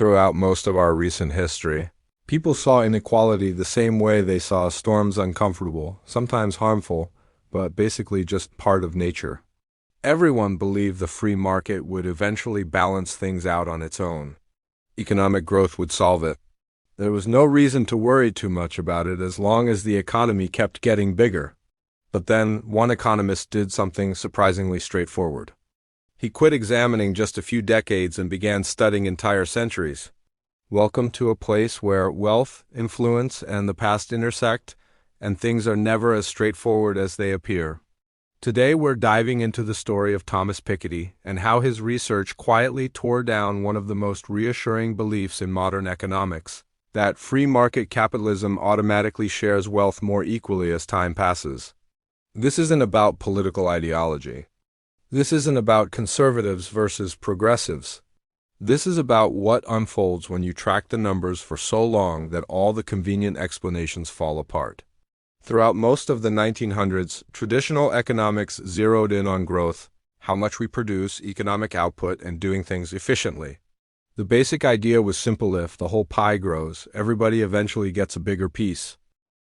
throughout most of our recent history. People saw inequality the same way they saw storms uncomfortable, sometimes harmful, but basically just part of nature. Everyone believed the free market would eventually balance things out on its own. Economic growth would solve it. There was no reason to worry too much about it as long as the economy kept getting bigger. But then, one economist did something surprisingly straightforward. He quit examining just a few decades and began studying entire centuries. Welcome to a place where wealth, influence, and the past intersect, and things are never as straightforward as they appear. Today we're diving into the story of Thomas Piketty and how his research quietly tore down one of the most reassuring beliefs in modern economics, that free market capitalism automatically shares wealth more equally as time passes. This isn't about political ideology. This isn't about conservatives versus progressives. This is about what unfolds when you track the numbers for so long that all the convenient explanations fall apart. Throughout most of the 1900s, traditional economics zeroed in on growth, how much we produce, economic output, and doing things efficiently. The basic idea was simple: if the whole pie grows, everybody eventually gets a bigger piece.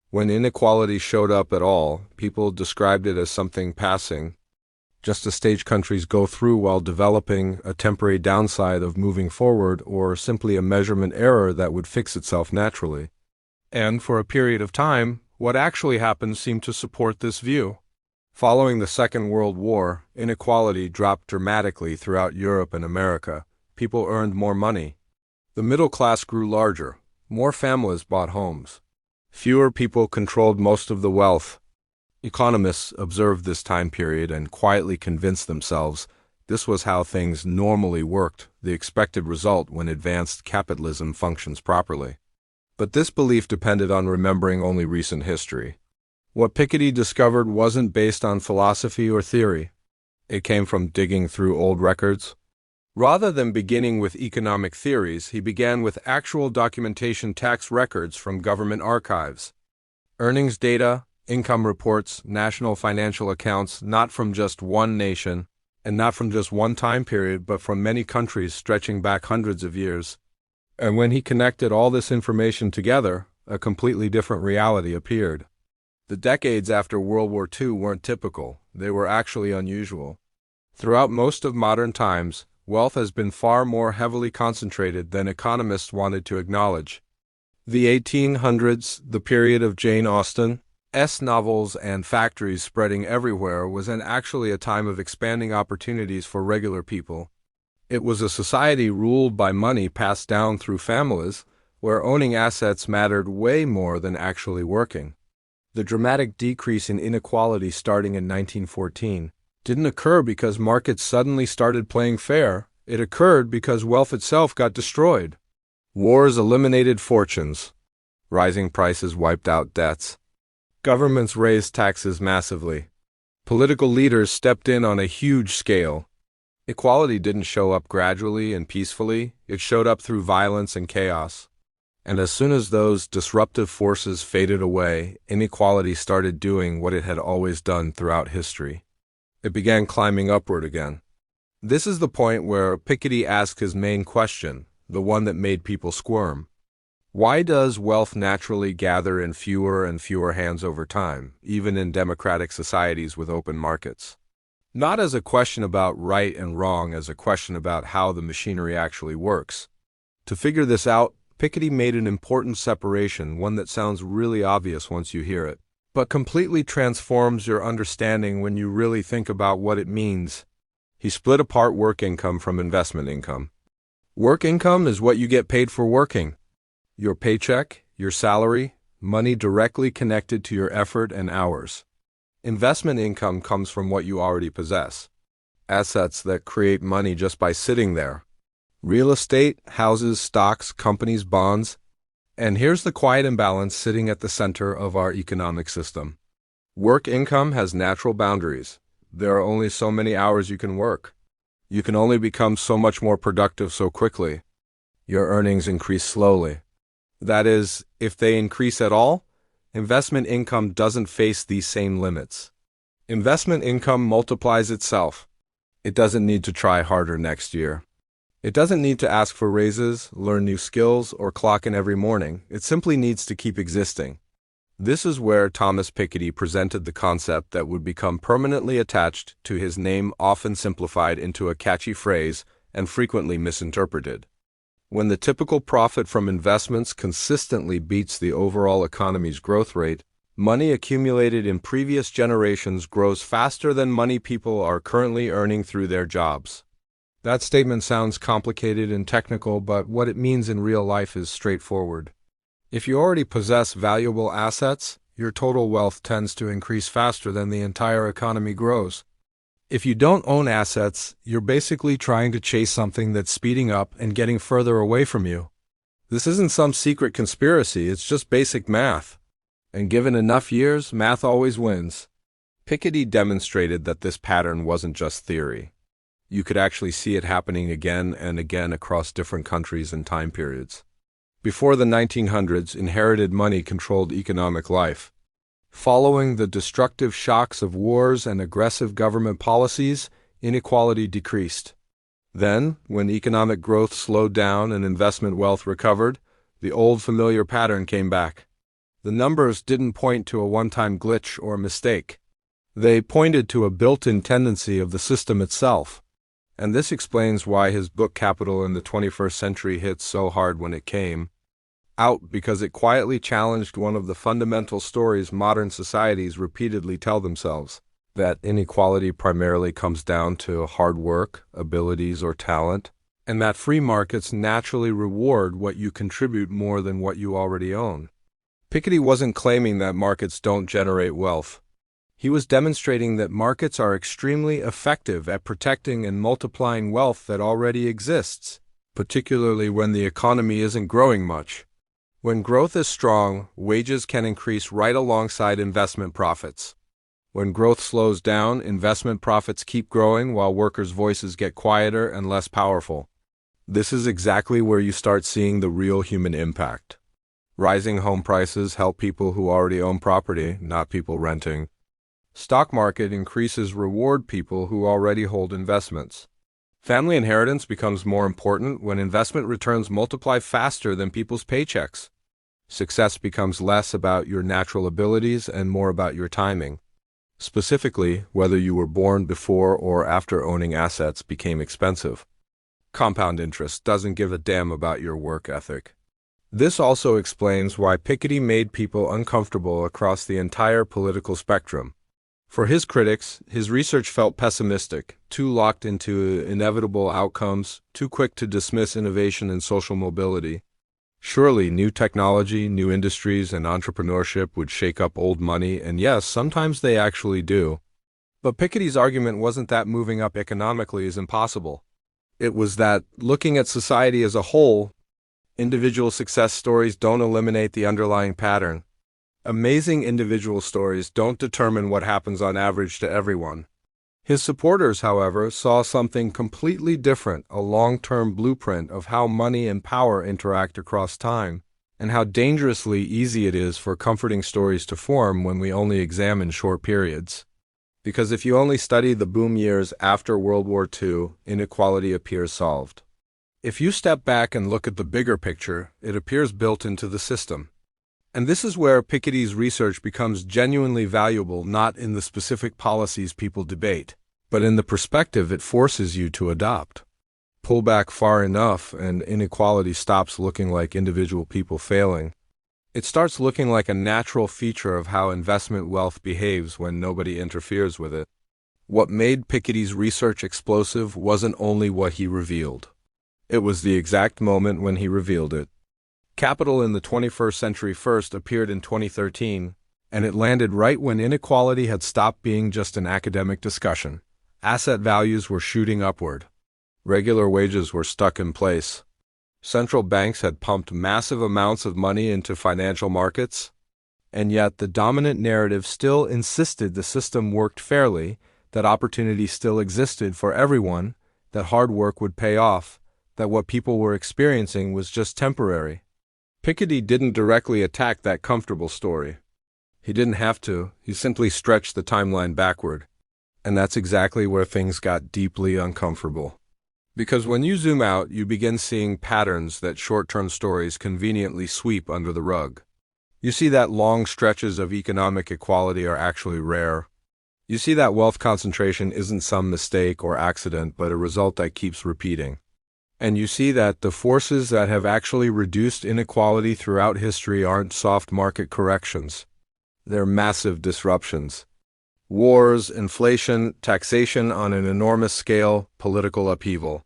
When inequality showed up at all, people described it as something passing, just a stage countries go through while developing, a temporary downside of moving forward, or simply a measurement error that would fix itself naturally. And for a period of time, what actually happened seemed to support this view. Following the Second World War, inequality dropped dramatically throughout Europe and America. People earned more money. The middle class grew larger. More families bought homes. Fewer people controlled most of the wealth. Economists observed this time period and quietly convinced themselves this was how things normally worked, the expected result when advanced capitalism functions properly. But this belief depended on remembering only recent history. What Piketty discovered wasn't based on philosophy or theory. It came from digging through old records. Rather than beginning with economic theories, he began with actual documentation, tax records from government archives, earnings data, income reports, national financial accounts, not from just one nation, and not from just one time period, but from many countries stretching back hundreds of years. And when he connected all this information together, a completely different reality appeared. The decades after World War II weren't typical, they were actually unusual. Throughout most of modern times, wealth has been far more heavily concentrated than economists wanted to acknowledge. The 1800s, the period of Jane Austen's novels and factories spreading everywhere, was actually a time of expanding opportunities for regular people. It was a society ruled by money passed down through families, where owning assets mattered way more than actually working. The dramatic decrease in inequality starting in 1914 didn't occur because markets suddenly started playing fair. It occurred because wealth itself got destroyed. Wars eliminated fortunes. Rising prices wiped out debts. Governments raised taxes massively. Political leaders stepped in on a huge scale. Equality didn't show up gradually and peacefully. It showed up through violence and chaos. And as soon as those disruptive forces faded away, inequality started doing what it had always done throughout history. It began climbing upward again. This is the point where Piketty asked his main question, the one that made people squirm. Why does wealth naturally gather in fewer and fewer hands over time, even in democratic societies with open markets? Not as a question about right and wrong, as a question about how the machinery actually works. To figure this out, Piketty made an important separation, one that sounds really obvious once you hear it, but completely transforms your understanding when you really think about what it means. He split apart work income from investment income. Work income is what you get paid for working. Your paycheck, your salary, money directly connected to your effort and hours. Investment income comes from what you already possess. Assets that create money just by sitting there. Real estate, houses, stocks, companies, bonds. And here's the quiet imbalance sitting at the center of our economic system. Work income has natural boundaries. There are only so many hours you can work. You can only become so much more productive so quickly. Your earnings increase slowly. That is, if they increase at all. Investment income doesn't face these same limits. Investment income multiplies itself. It doesn't need to try harder next year. It doesn't need to ask for raises, learn new skills, or clock in every morning. It simply needs to keep existing. This is where Thomas Piketty presented the concept that would become permanently attached to his name, often simplified into a catchy phrase and frequently misinterpreted. When the typical profit from investments consistently beats the overall economy's growth rate, money accumulated in previous generations grows faster than money people are currently earning through their jobs. That statement sounds complicated and technical, but what it means in real life is straightforward. If you already possess valuable assets, your total wealth tends to increase faster than the entire economy grows. If you don't own assets, you're basically trying to chase something that's speeding up and getting further away from you. This isn't some secret conspiracy, it's just basic math. And given enough years, math always wins. Piketty demonstrated that this pattern wasn't just theory. You could actually see it happening again and again across different countries and time periods. Before the 1900s, inherited money controlled economic life. Following the destructive shocks of wars and aggressive government policies, inequality decreased. Then, when economic growth slowed down and investment wealth recovered, the old familiar pattern came back. The numbers didn't point to a one-time glitch or mistake. They pointed to a built-in tendency of the system itself. And this explains why his book Capital in the 21st Century hit so hard when it came out, because it quietly challenged one of the fundamental stories modern societies repeatedly tell themselves, that inequality primarily comes down to hard work, abilities, or talent, and that free markets naturally reward what you contribute more than what you already own. Piketty wasn't claiming that markets don't generate wealth. He was demonstrating that markets are extremely effective at protecting and multiplying wealth that already exists, particularly when the economy isn't growing much. When growth is strong, wages can increase right alongside investment profits. When growth slows down, investment profits keep growing while workers' voices get quieter and less powerful. This is exactly where you start seeing the real human impact. Rising home prices help people who already own property, not people renting. Stock market increases reward people who already hold investments. Family inheritance becomes more important when investment returns multiply faster than people's paychecks. Success becomes less about your natural abilities and more about your timing. Specifically, whether you were born before or after owning assets became expensive. Compound interest doesn't give a damn about your work ethic. This also explains why Piketty made people uncomfortable across the entire political spectrum. For his critics, his research felt pessimistic, too locked into inevitable outcomes, too quick to dismiss innovation and social mobility. Surely, new technology, new industries, and entrepreneurship would shake up old money, and yes, sometimes they actually do. But Piketty's argument wasn't that moving up economically is impossible. It was that, looking at society as a whole, individual success stories don't eliminate the underlying pattern. Amazing individual stories don't determine what happens on average to everyone. His supporters, however, saw something completely different, a long-term blueprint of how money and power interact across time, and how dangerously easy it is for comforting stories to form when we only examine short periods. Because if you only study the boom years after World War II, inequality appears solved. If you step back and look at the bigger picture, it appears built into the system. And this is where Piketty's research becomes genuinely valuable, not in the specific policies people debate, but in the perspective it forces you to adopt. Pull back far enough and inequality stops looking like individual people failing. It starts looking like a natural feature of how investment wealth behaves when nobody interferes with it. What made Piketty's research explosive wasn't only what he revealed. It was the exact moment when he revealed it. Capital in the 21st Century first appeared in 2013, and it landed right when inequality had stopped being just an academic discussion. Asset values were shooting upward. Regular wages were stuck in place. Central banks had pumped massive amounts of money into financial markets, and yet the dominant narrative still insisted the system worked fairly, that opportunity still existed for everyone, that hard work would pay off, that what people were experiencing was just temporary. Piketty didn't directly attack that comfortable story. He didn't have to, he simply stretched the timeline backward. And that's exactly where things got deeply uncomfortable. Because when you zoom out, you begin seeing patterns that short-term stories conveniently sweep under the rug. You see that long stretches of economic equality are actually rare. You see that wealth concentration isn't some mistake or accident, but a result that keeps repeating. And you see that the forces that have actually reduced inequality throughout history aren't soft market corrections. They're massive disruptions. Wars, inflation, taxation on an enormous scale, political upheaval.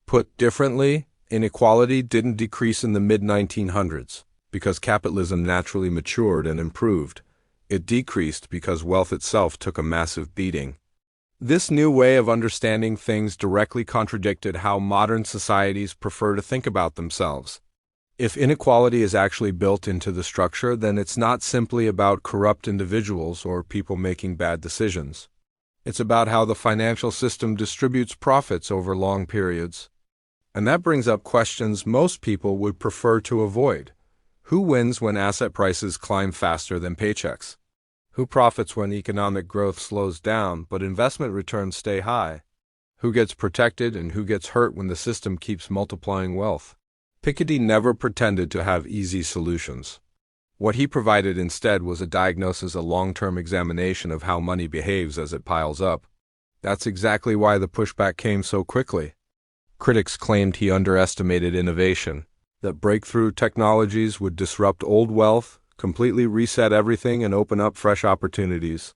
Put differently, inequality didn't decrease in the mid-1900s because capitalism naturally matured and improved. It decreased because wealth itself took a massive beating. This new way of understanding things directly contradicted how modern societies prefer to think about themselves. If inequality is actually built into the structure, then it's not simply about corrupt individuals or people making bad decisions. It's about how the financial system distributes profits over long periods. And that brings up questions most people would prefer to avoid. Who wins when asset prices climb faster than paychecks? Who profits when economic growth slows down but investment returns stay high? Who gets protected and who gets hurt when the system keeps multiplying wealth? Piketty never pretended to have easy solutions. What he provided instead was a diagnosis, a long-term examination of how money behaves as it piles up. That's exactly why the pushback came so quickly. Critics claimed he underestimated innovation, that breakthrough technologies would disrupt old wealth, completely reset everything, and open up fresh opportunities.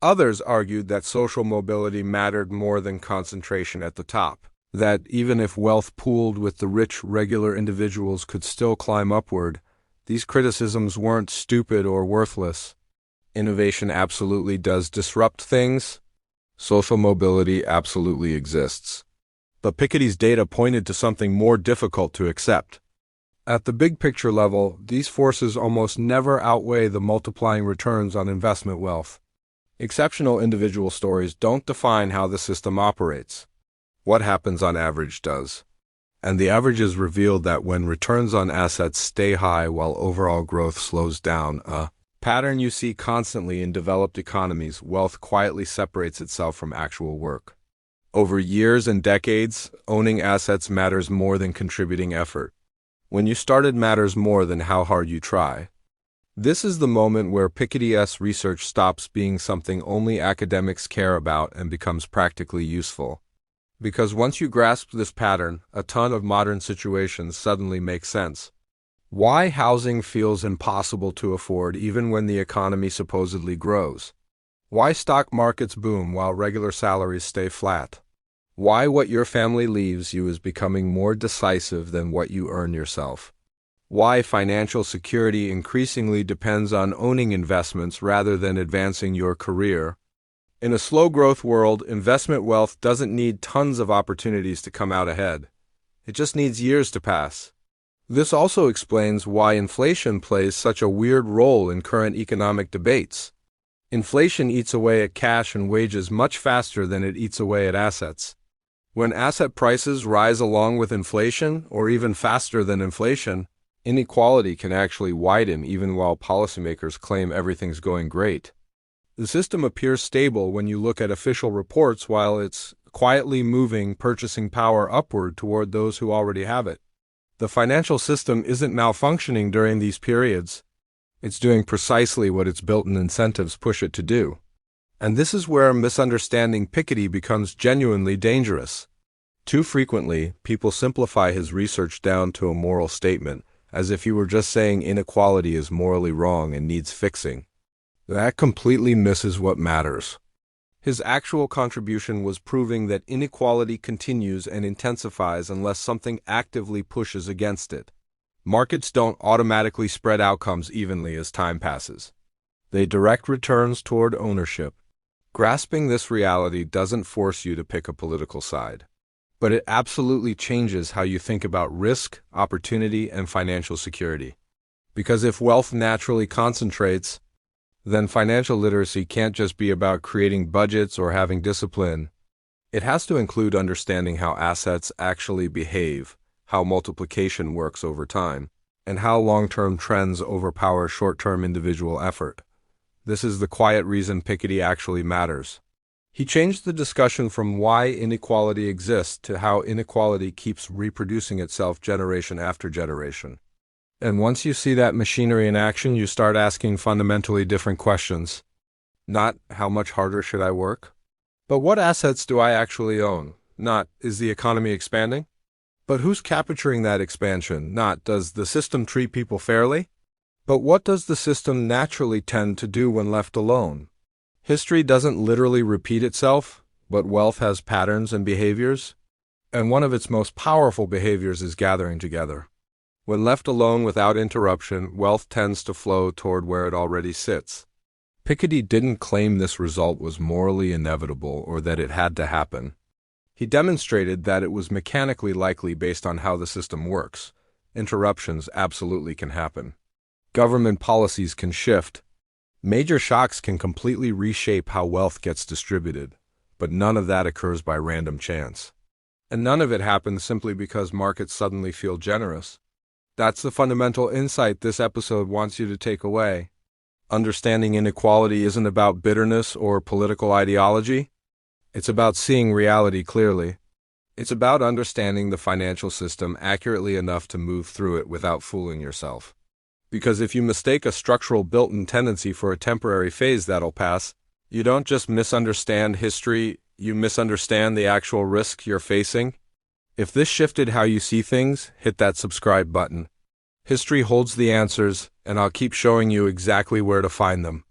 Others argued that social mobility mattered more than concentration at the top, that even if wealth pooled with the rich, regular individuals could still climb upward. These criticisms weren't stupid or worthless. Innovation absolutely does disrupt things. Social mobility absolutely exists. But Piketty's data pointed to something more difficult to accept. At the big picture level, these forces almost never outweigh the multiplying returns on investment wealth. Exceptional individual stories don't define how the system operates. What happens on average does. And the averages revealed that when returns on assets stay high while overall growth slows down, a pattern you see constantly in developed economies, wealth quietly separates itself from actual work. Over years and decades, owning assets matters more than contributing effort. When you started matters more than how hard you try. This is the moment where Piketty's research stops being something only academics care about and becomes practically useful. Because once you grasp this pattern, a ton of modern situations suddenly make sense. Why housing feels impossible to afford even when the economy supposedly grows. Why stock markets boom while regular salaries stay flat. Why what your family leaves you is becoming more decisive than what you earn yourself. Why financial security increasingly depends on owning investments rather than advancing your career. In a slow-growth world, investment wealth doesn't need tons of opportunities to come out ahead. It just needs years to pass. This also explains why inflation plays such a weird role in current economic debates. Inflation eats away at cash and wages much faster than it eats away at assets. When asset prices rise along with inflation, or even faster than inflation, inequality can actually widen even while policymakers claim everything's going great. The system appears stable when you look at official reports while it's quietly moving purchasing power upward toward those who already have it. The financial system isn't malfunctioning during these periods. It's doing precisely what its built-in incentives push it to do. And this is where misunderstanding Piketty becomes genuinely dangerous. Too frequently, people simplify his research down to a moral statement, as if he were just saying inequality is morally wrong and needs fixing. That completely misses what matters. His actual contribution was proving that inequality continues and intensifies unless something actively pushes against it. Markets don't automatically spread outcomes evenly as time passes. They direct returns toward ownership. Grasping this reality doesn't force you to pick a political side. But it absolutely changes how you think about risk, opportunity, and financial security. Because if wealth naturally concentrates, then financial literacy can't just be about creating budgets or having discipline. It has to include understanding how assets actually behave, how multiplication works over time, and how long-term trends overpower short-term individual effort. This is the quiet reason Piketty actually matters. He changed the discussion from why inequality exists to how inequality keeps reproducing itself generation after generation. And once you see that machinery in action, you start asking fundamentally different questions. Not, how much harder should I work? But what assets do I actually own? Not, is the economy expanding? But who's capturing that expansion? Not, does the system treat people fairly? But what does the system naturally tend to do when left alone? History doesn't literally repeat itself, but wealth has patterns and behaviors. And one of its most powerful behaviors is gathering together. When left alone without interruption, wealth tends to flow toward where it already sits. Piketty didn't claim this result was morally inevitable or that it had to happen. He demonstrated that it was mechanically likely based on how the system works. Interruptions absolutely can happen. Government policies can shift. Major shocks can completely reshape how wealth gets distributed, but none of that occurs by random chance. And none of it happens simply because markets suddenly feel generous. That's the fundamental insight this episode wants you to take away. Understanding inequality isn't about bitterness or political ideology. It's about seeing reality clearly. It's about understanding the financial system accurately enough to move through it without fooling yourself. Because if you mistake a structural built-in tendency for a temporary phase that'll pass, you don't just misunderstand history, you misunderstand the actual risk you're facing. If this shifted how you see things, hit that subscribe button. History holds the answers, and I'll keep showing you exactly where to find them.